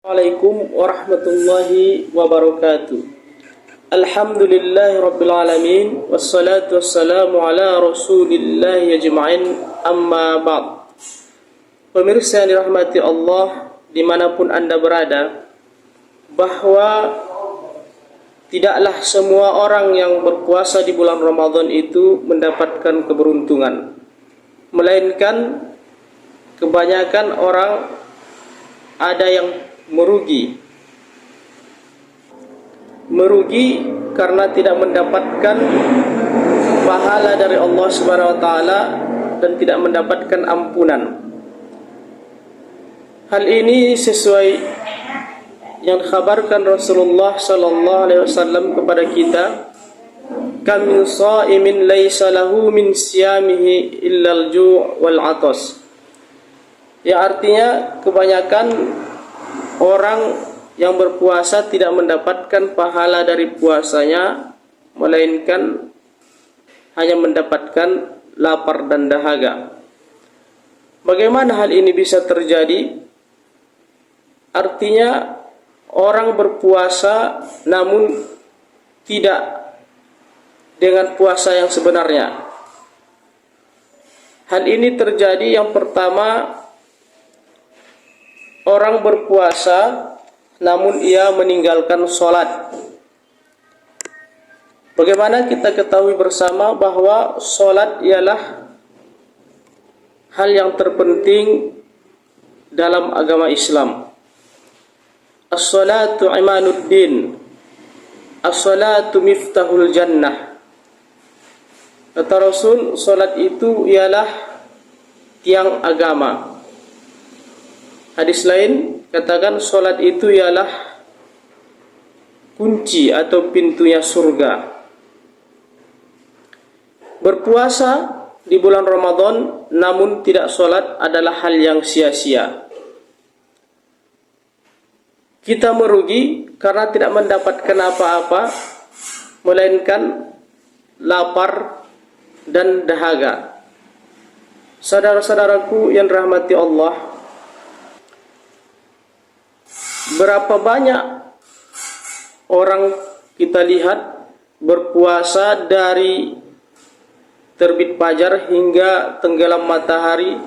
Assalamualaikum warahmatullahi wabarakatuh. Alhamdulillahi rabbil alamin. Wassalatu wassalamu ala rasulillahi ajma'in. Amma ba'd. Pemirsa yang dirahmati Allah dimanapun Anda berada, bahwa tidaklah semua orang yang berpuasa di bulan Ramadan itu mendapatkan keberuntungan, melainkan kebanyakan orang ada yang merugi karena tidak mendapatkan pahala dari Allah Subhanahu wa taala dan tidak mendapatkan ampunan. Hal ini sesuai yang dikhabarkan Rasulullah sallallahu alaihi wasallam kepada kita, kam min shaimin laisa lahu min siyamihi illa al-ju' wal 'atas. Ya, artinya kebanyakan orang yang berpuasa tidak mendapatkan pahala dari puasanya, melainkan hanya mendapatkan lapar dan dahaga. Bagaimana hal ini bisa terjadi? Artinya orang berpuasa namun tidak dengan puasa yang sebenarnya. Hal ini terjadi yang pertama, orang berpuasa namun ia meninggalkan sholat. Bagaimana kita ketahui bersama bahwa sholat ialah hal yang terpenting dalam agama Islam. As-salatu imanuddin, as-salatu miftahul jannah. Kata Rasul, sholat itu ialah tiang agama. Hadis lain katakan sholat itu ialah kunci atau pintunya surga. Berpuasa di bulan Ramadan namun tidak sholat adalah hal yang sia-sia. Kita merugi karena tidak mendapatkan apa-apa, melainkan lapar dan dahaga. Saudara-saudaraku yang dirahmati Allah, berapa banyak orang kita lihat berpuasa dari terbit fajar hingga tenggelam matahari,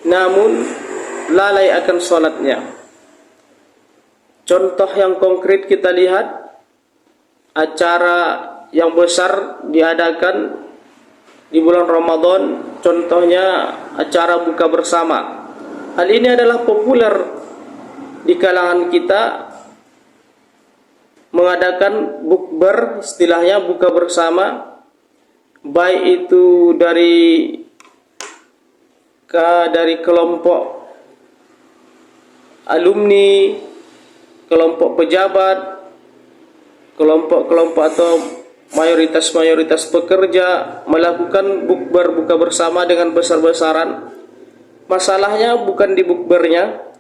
namun lalai akan sholatnya. Contoh yang konkret kita lihat, acara yang besar diadakan di bulan Ramadan, contohnya acara buka bersama. Hal ini adalah populer di kalangan kita, mengadakan bukber, istilahnya buka bersama, baik itu dari kelompok alumni, kelompok pejabat, kelompok-kelompok atau mayoritas pekerja melakukan bukber buka bersama dengan besar-besaran. Masalahnya bukan di bukbernya,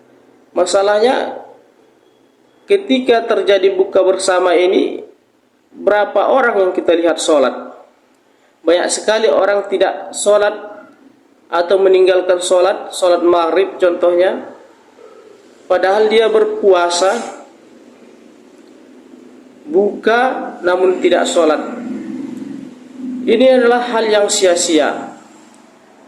masalahnya ketika terjadi buka bersama ini, berapa orang yang kita lihat sholat? Banyak sekali orang tidak sholat atau meninggalkan sholat maghrib contohnya, padahal dia berpuasa, buka namun tidak sholat. Ini adalah hal yang sia-sia.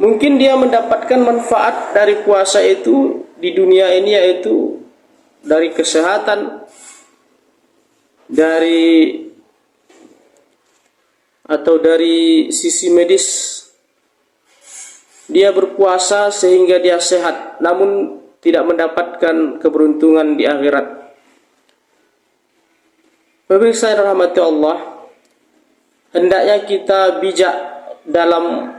Mungkin dia mendapatkan manfaat dari puasa itu di dunia ini, yaitu dari kesehatan, dari sisi medis. Dia berpuasa sehingga dia sehat, namun tidak mendapatkan keberuntungan di akhirat. Pemirsa yang dirahmati Allah, hendaknya kita bijak dalam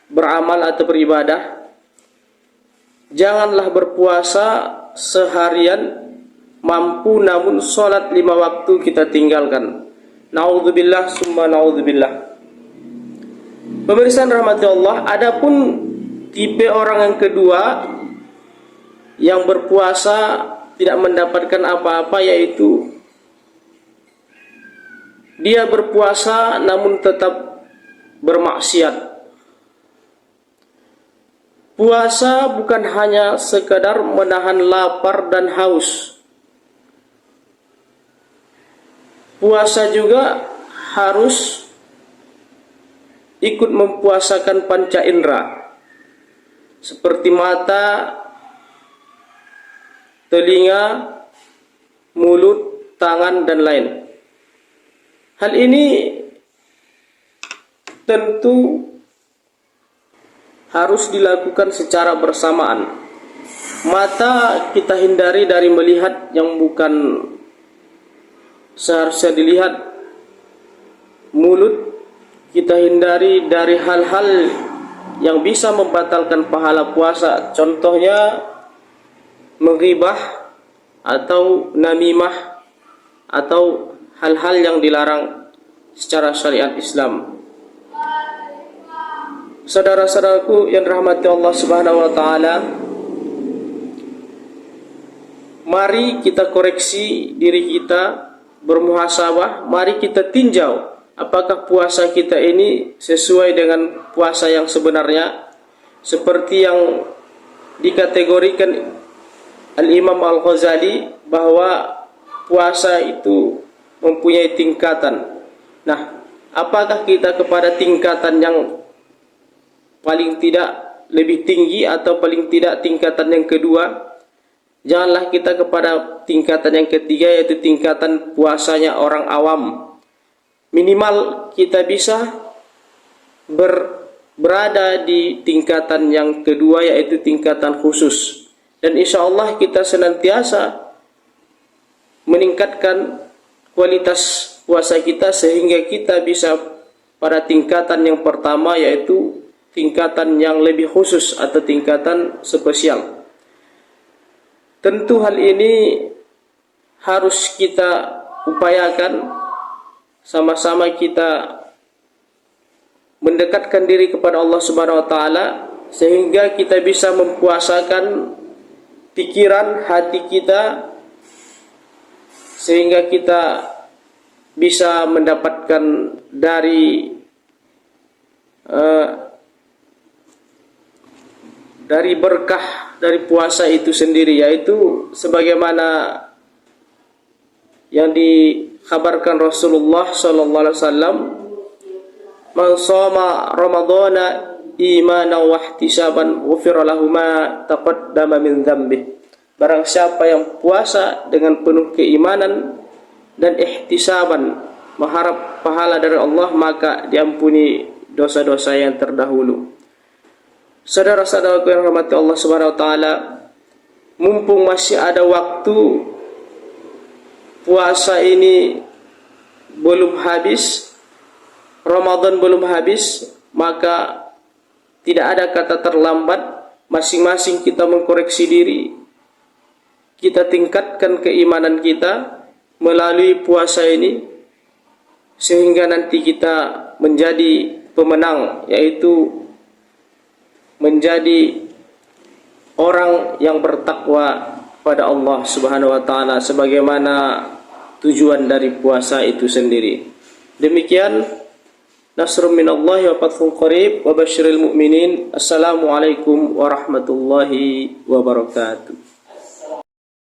beramal atau beribadah. Janganlah berpuasa seharian mampu namun sholat 5 waktu kita tinggalkan. Na'udzubillah summa na'udzubillah. Pemirsa yang dirahmati Allah, adapun tipe orang yang kedua yang berpuasa tidak mendapatkan apa-apa, yaitu dia berpuasa namun tetap bermaksiat. Puasa bukan hanya sekadar menahan lapar dan haus, puasa juga harus ikut mempuasakan panca indera seperti mata, telinga, mulut, tangan, dan lain. Hal ini tentu harus dilakukan secara bersamaan. Mata kita hindari dari melihat yang bukan seharusnya dilihat. Mulut kita hindari dari hal-hal yang bisa membatalkan pahala puasa. Contohnya menghibah atau namimah atau hal-hal yang dilarang secara syariat Islam. Saudara-saudaraku yang dirahmati Allah Subhanahu wa taala, mari kita koreksi diri kita, bermuhasabah, mari kita tinjau apakah puasa kita ini sesuai dengan puasa yang sebenarnya seperti yang dikategorikan Al-Imam Al-Ghazali bahwa puasa itu mempunyai tingkatan. Nah, apakah kita kepada tingkatan yang paling tidak lebih tinggi atau paling tidak tingkatan yang kedua? Janganlah kita kepada tingkatan yang ketiga, yaitu tingkatan puasanya orang awam. Minimal kita bisa berada di tingkatan yang kedua, yaitu tingkatan khusus. Dan insya Allah kita senantiasa meningkatkan kualitas puasa kita sehingga kita bisa pada tingkatan yang pertama, yaitu tingkatan yang lebih khusus atau tingkatan spesial. Tentu hal ini harus kita upayakan, sama-sama kita mendekatkan diri kepada Allah Subhanahu wa taala sehingga kita bisa mempuasakan pikiran hati kita, sehingga kita bisa mendapatkan dari berkah dari puasa itu sendiri, yaitu sebagaimana yang dikhabarkan Rasulullah sallallahu alaihi wasallam, "Man shoma ramadhana imanan wa ihtisaban ghufira lahu ma taqaddama min dzambi." Barang siapa yang puasa dengan penuh keimanan dan ihtisaban, mengharap pahala dari Allah, maka diampuni dosa-dosa yang terdahulu. Saudara-saudaraku yang rahmati Allah Subhanahu wa taala, mumpung masih ada waktu, puasa ini belum habis, Ramadan belum habis, maka tidak ada kata terlambat. Masing-masing kita mengkoreksi diri, kita tingkatkan keimanan kita melalui puasa ini sehingga nanti kita menjadi pemenang, yaitu menjadi orang yang bertakwa pada Allah Subhanahu wa taala sebagaimana tujuan dari puasa itu sendiri. Demikian, nasrun minallahi wa fathun qarib wa basyiril mu'minin. Assalamualaikum warahmatullahi wabarakatuh.